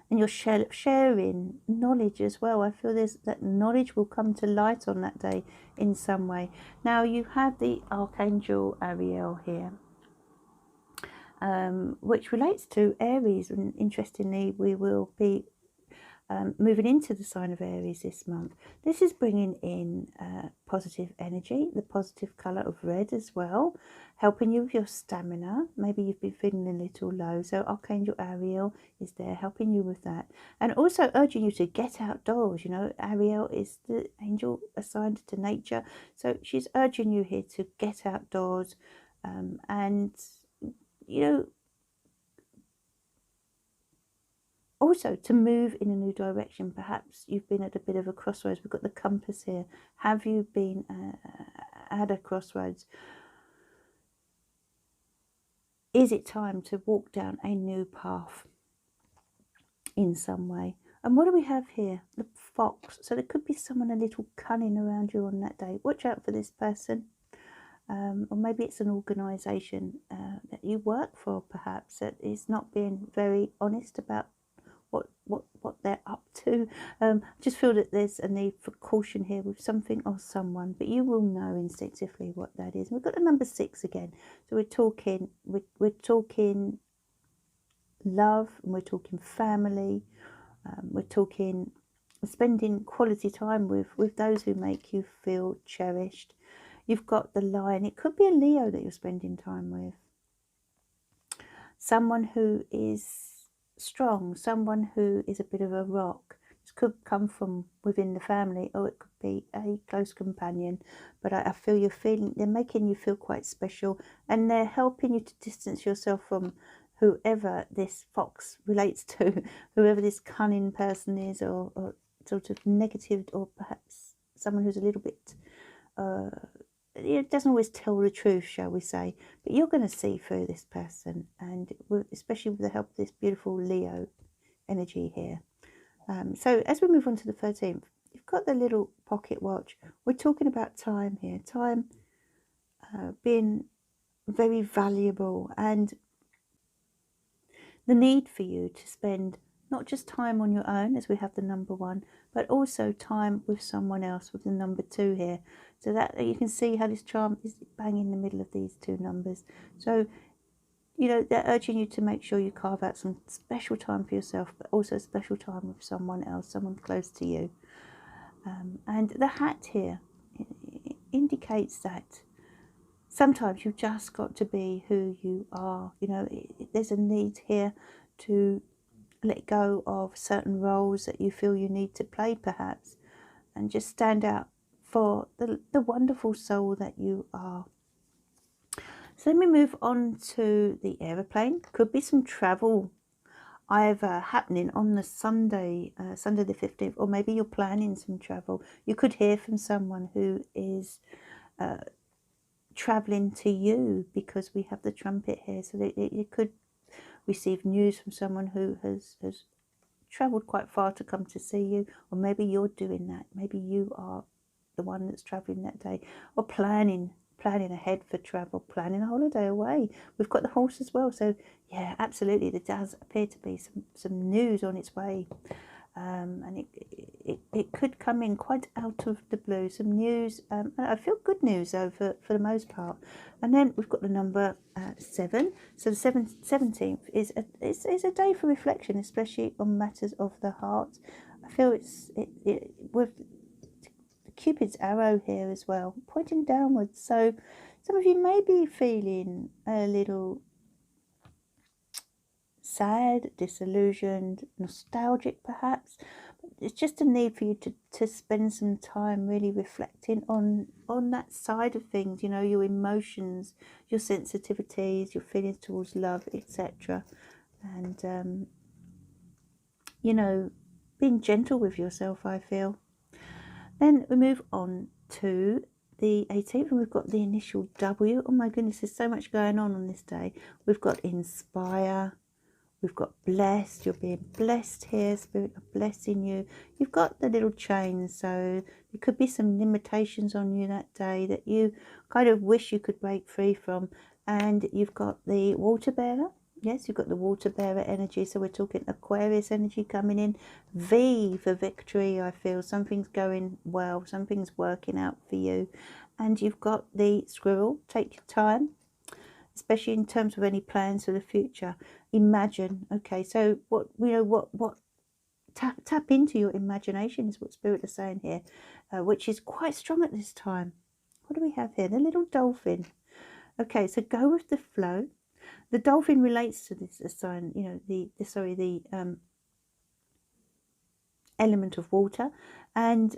And you're sharing knowledge as well. I feel that knowledge will come to light on that day in some way. Now you have the Archangel Ariel here, which relates to Aries. And interestingly, we will be moving into the sign of Aries this month. This is bringing in positive energy, the positive colour of red as well, helping you with your stamina. Maybe you've been feeling a little low, so Archangel Ariel is there helping you with that. And also urging you to get outdoors. You know, Ariel is the angel assigned to nature, so she's urging you here to get outdoors and, you know, also to move in a new direction. Perhaps you've been at a bit of a crossroads. We've got the compass here. Have you been at a crossroads? Is it time to walk down a new path in some way? And what do we have here? The fox. So there could be someone a little cunning around you on that day. Watch out for this person. Or maybe it's an organisation that you work for, perhaps, that is not being very honest about what they're up to. I just feel that there's a need for caution here with something or someone, but you will know instinctively what that is. And we've got the number 6 again, so we're talking love, and we're talking family, we're talking spending quality time with those who make you feel cherished. You've got the Lion. It could be a Leo that you're spending time with, someone who is strong, someone who is a bit of a rock. This could come from within the family, or it could be a close companion. But I feel they're making you feel quite special, and they're helping you to distance yourself from whoever this fox relates to, whoever this cunning person is, or sort of negative, or perhaps someone who's a little bit it doesn't always tell the truth, shall we say, but you're going to see through this person, and especially with the help of this beautiful Leo energy here. So as we move on to the 13th, you've got the little pocket watch. We're talking about time here, time being very valuable, and the need for you to spend not just time on your own, as we have the number 1, but also time with someone else, with the number 2 here. So that you can see how this charm is bang in the middle of these 2 numbers. So, you know, they're urging you to make sure you carve out some special time for yourself, but also special time with someone else, someone close to you. And the hat here indicates that sometimes you've just got to be who you are. You know, there's a need here to let go of certain roles that you feel you need to play, perhaps, and just stand out for the wonderful soul that you are. So let me move on to the aeroplane. Could be some travel either happening on the Sunday the 15th, or maybe you're planning some travel. You could hear from someone who is traveling to you, because we have the trumpet here, so that you could receive news from someone who has travelled quite far to come to see you, or maybe you're doing that. Maybe you are the one that's travelling that day, or planning ahead for travel, planning a holiday away. We've got the horse as well, so yeah, absolutely, there does appear to be some news on its way, and it could come in quite out of the blue. Some news, I feel good news over for the most part. And then we've got the number 7. So the 17th is a day for reflection, especially on matters of the heart. I feel with the Cupid's arrow here as well, pointing downwards. So some of you may be feeling a little sad, disillusioned, nostalgic perhaps. It's just a need for you to spend some time really reflecting on that side of things, you know, your emotions, your sensitivities, your feelings towards love, etc. And you know, being gentle with yourself, I feel. Then we move on to the 18th, and we've got the initial W. Oh my goodness, there's so much going on this day. We've got inspire, we've got blessed. You're being blessed here, Spirit are blessing you. You've got the little chains, so there could be some limitations on you that day that you kind of wish you could break free from. And you've got the water bearer. Yes, you've got the water bearer energy, so we're talking Aquarius energy coming in. V for victory, I feel. Something's going well, something's working out for you. And you've got the squirrel, take your time, especially in terms of any plans for the future. Imagine, okay, so what, you know, what tap into your imagination is what Spirit is saying here, which is quite strong at this time. What do we have here? The little dolphin. Okay, so go with the flow. The dolphin relates to this sign, you know, the element of water, and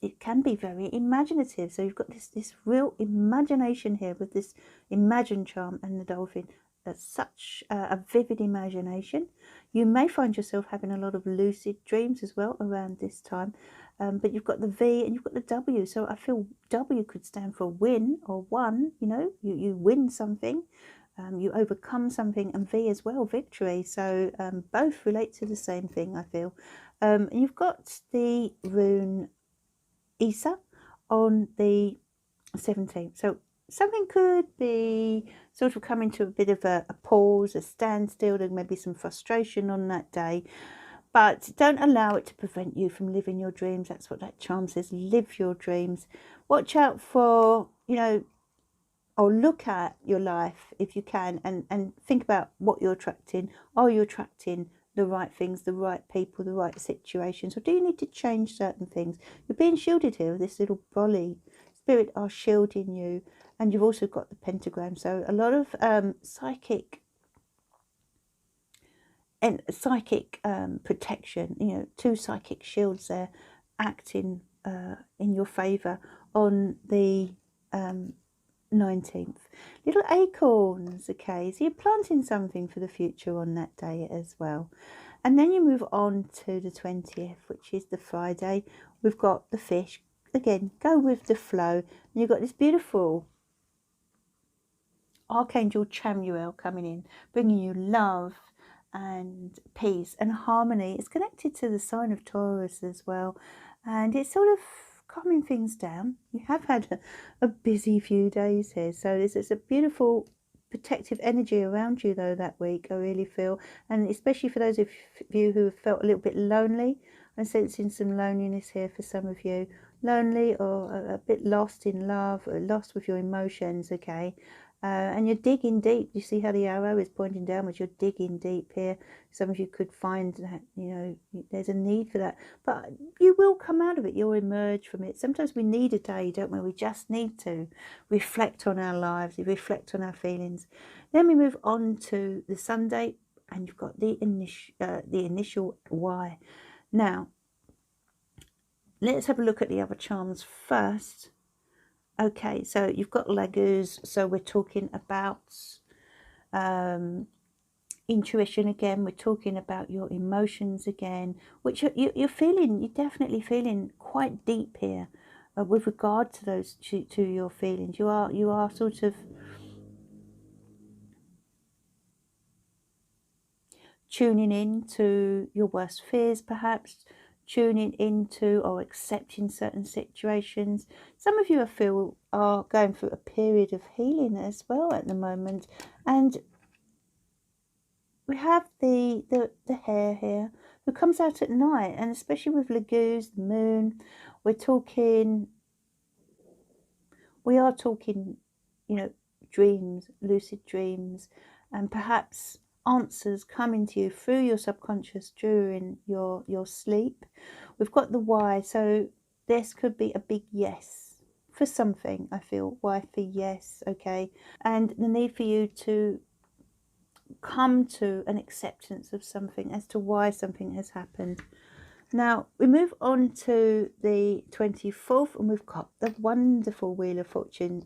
it can be very imaginative. So you've got this real imagination here with this Imagine charm and the dolphin. Such a vivid imagination. You may find yourself having a lot of lucid dreams as well around this time, but you've got the V and you've got the W. So I feel W could stand for win or one. You know, you win something. You overcome something, and V as well, victory. So both relate to the same thing, I feel. And you've got the rune Isa on the 17th. So something could be sort of coming to a bit of a pause, a standstill. There may be some frustration on that day. But don't allow it to prevent you from living your dreams. That's what that charm says. Live your dreams. Watch out for, you know, or look at your life if you can, and think about what you're attracting. Are you attracting the right things, the right people, the right situations, or do you need to change certain things? You're being shielded here with this little brolly. Spirit are shielding you, and you've also got the pentagram. So a lot of psychic protection. You know, two psychic shields there acting in your favour on the 19th. Little acorns, okay, so you're planting something for the future on that day as well. And then you move on to the 20th, which is the Friday. We've got the fish. Again, go with the flow. And you've got this beautiful Archangel Chamuel coming in, bringing you love and peace and harmony. It's connected to the sign of Taurus as well, and it's sort of calming things down. You have had a busy few days here, so there's a beautiful protective energy around you though that week, I really feel. And especially for those of you who have felt a little bit lonely, I'm sensing some loneliness here for some of you. Lonely or a bit lost in love, or lost with your emotions, okay? And you're digging deep. You see how the arrow is pointing downwards? You're digging deep here. Some of you could find that, you know, there's a need for that. But you will come out of it. You'll emerge from it. Sometimes we need a day, don't we? We just need to reflect on our lives, reflect on our feelings. Then we move on to the Sunday, and you've got the initial Y. Now, let's have a look at the other charms first. Okay, so you've got Laguz, so we're talking about intuition again, we're talking about your emotions again, which you're feeling, you're definitely feeling quite deep here with regard to those to your feelings. You are sort of tuning in to your worst fears, perhaps tuning into or accepting certain situations. Some of you, I feel, are going through a period of healing as well at the moment. And we have the hare here who comes out at night, and especially with Laguz, the moon, we are talking, you know, dreams, lucid dreams, and perhaps answers coming to you through your subconscious during your sleep. We've got the Y, so this could be a big yes for something, I feel. Wifey, yes, okay. And the need for you to come to an acceptance of something as to why something has happened. Now, we move on to the 24th, and we've got the wonderful Wheel of Fortune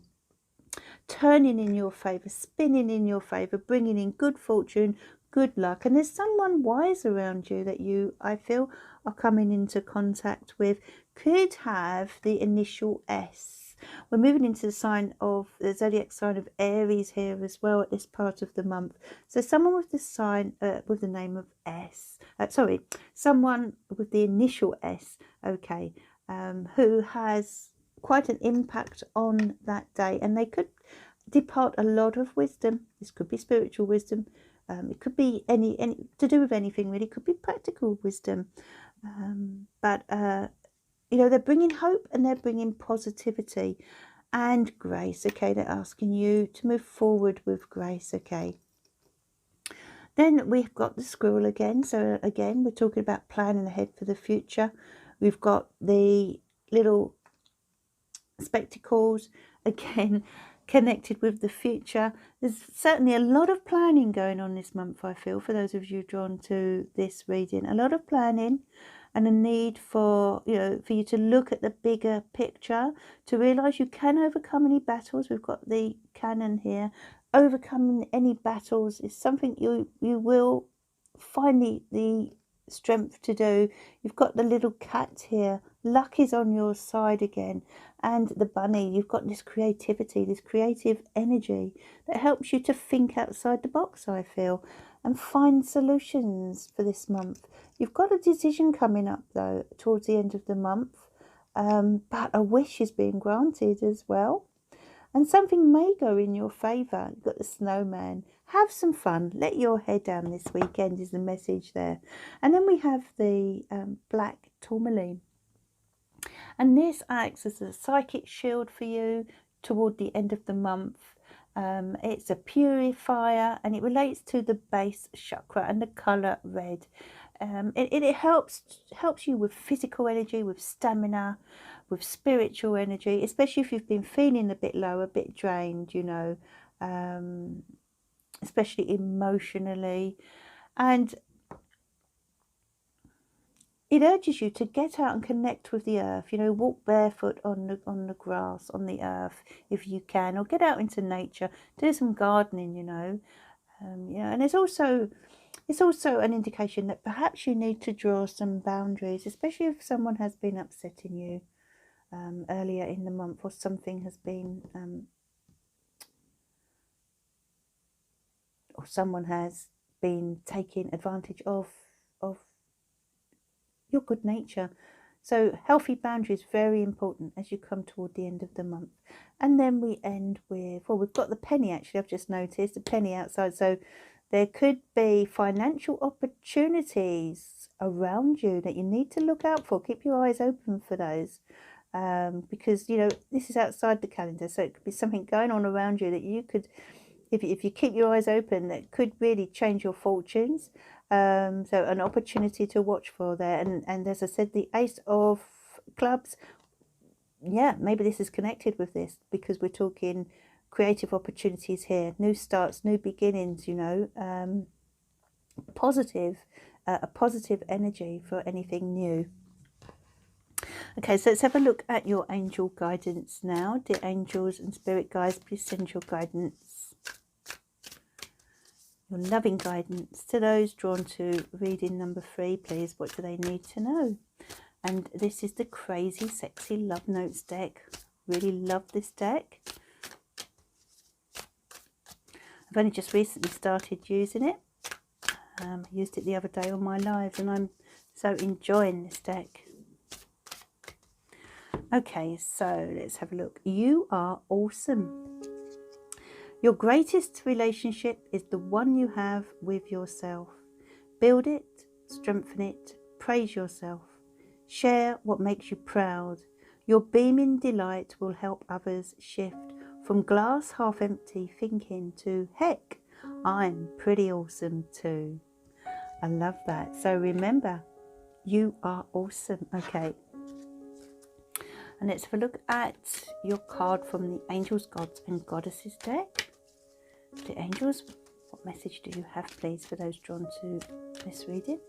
turning in your favour, spinning in your favour, bringing in good fortune, good luck. And there's someone wise around you that you, I feel, are coming into contact with. Could have the initial S. We're moving into the sign of the zodiac sign of Aries here as well at this part of the month. So someone with the sign with the name of S. Someone with the initial S. Okay, who has quite an impact on that day, and they could depart a lot of wisdom. This could be spiritual wisdom. It could be any to do with anything really. It could be practical wisdom. But you know, they're bringing hope and they're bringing positivity and grace. Okay, they're asking you to move forward with grace. Okay. Then we've got the squirrel again. So again, we're talking about planning ahead for the future. We've got the little spectacles again, connected with the future. There's certainly a lot of planning going on this month, I feel, for those of you drawn to this reading. A lot of planning and a need for, you know, for you to look at the bigger picture, to realise you can overcome any battles. We've got the cannon here. Overcoming any battles is something you will find the strength to do. You've got the little cat here. Luck is on your side again. And the bunny, you've got this creativity, this creative energy that helps you to think outside the box, I feel, and find solutions for this month. You've got a decision coming up, though, towards the end of the month, but a wish is being granted as well. And something may go in your favour. You've got the snowman. Have some fun. Let your head down this weekend is the message there. And then we have the black tourmaline. And this acts as a psychic shield for you toward the end of the month. It's a purifier and it relates to the base chakra and the colour red. It helps you with physical energy, with stamina, with spiritual energy, especially if you've been feeling a bit low, a bit drained, you know, especially emotionally. And it urges you to get out and connect with the earth, you know, walk barefoot on the grass, on the earth, if you can, or get out into nature, do some gardening, you know. And it's also an indication that perhaps you need to draw some boundaries, especially if someone has been upsetting you earlier in the month, or something has been, or someone has been taking advantage of your good nature. So healthy boundaries, very important as you come toward the end of the month. And then we end with, well, we've got the penny actually, I've just noticed, the penny outside. So there could be financial opportunities around you that you need to look out for. Keep your eyes open for those. Because, you know, this is outside the calendar. So it could be something going on around you that you could, if you keep your eyes open, that could really change your fortunes. So an opportunity to watch for there. And as I said, the Ace of Clubs, yeah, maybe this is connected with this, because we're talking creative opportunities here, new starts, new beginnings, you know, a positive energy for anything new. Okay, so let's have a look at your angel guidance now. Dear angels and spirit guides, please send your guidance, your loving guidance to those drawn to reading number 3, please. What do they need to know? And this is the Crazy Sexy Love Notes deck. Really love this deck. I've only just recently started using it. I used it the other day on my lives and I'm so enjoying this deck. Okay, so let's have a look. You are awesome. Your greatest relationship is the one you have with yourself. Build it, strengthen it, praise yourself. Share what makes you proud. Your beaming delight will help others shift from glass half empty thinking to, heck, I'm pretty awesome too. I love that. So remember, you are awesome. Okay. And let's have a look at your card from the Angels, Gods and Goddesses deck. The angels, what message do you have, please, for those drawn to this reading?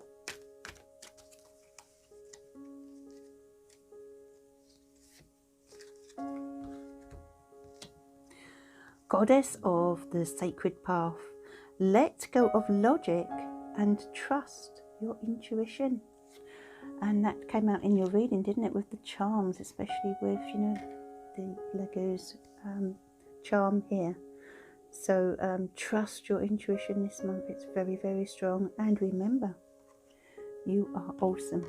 Goddess of the sacred path, let go of logic and trust your intuition. And that came out in your reading, didn't it, with the charms, especially with, you know, the Lego's charm here. So trust your intuition this month. It's very, very strong. And remember, you are awesome.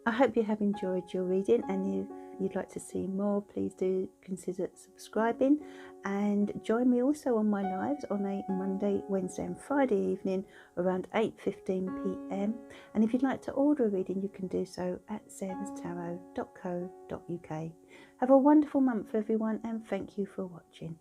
I hope you have enjoyed your reading, and if you'd like to see more, please do consider subscribing, and join me also on my lives on a Monday, Wednesday and Friday evening around 8:15 p.m. and if you'd like to order a reading, you can do so at sarahstarot.co.uk. Have a wonderful month, everyone, and thank you for watching.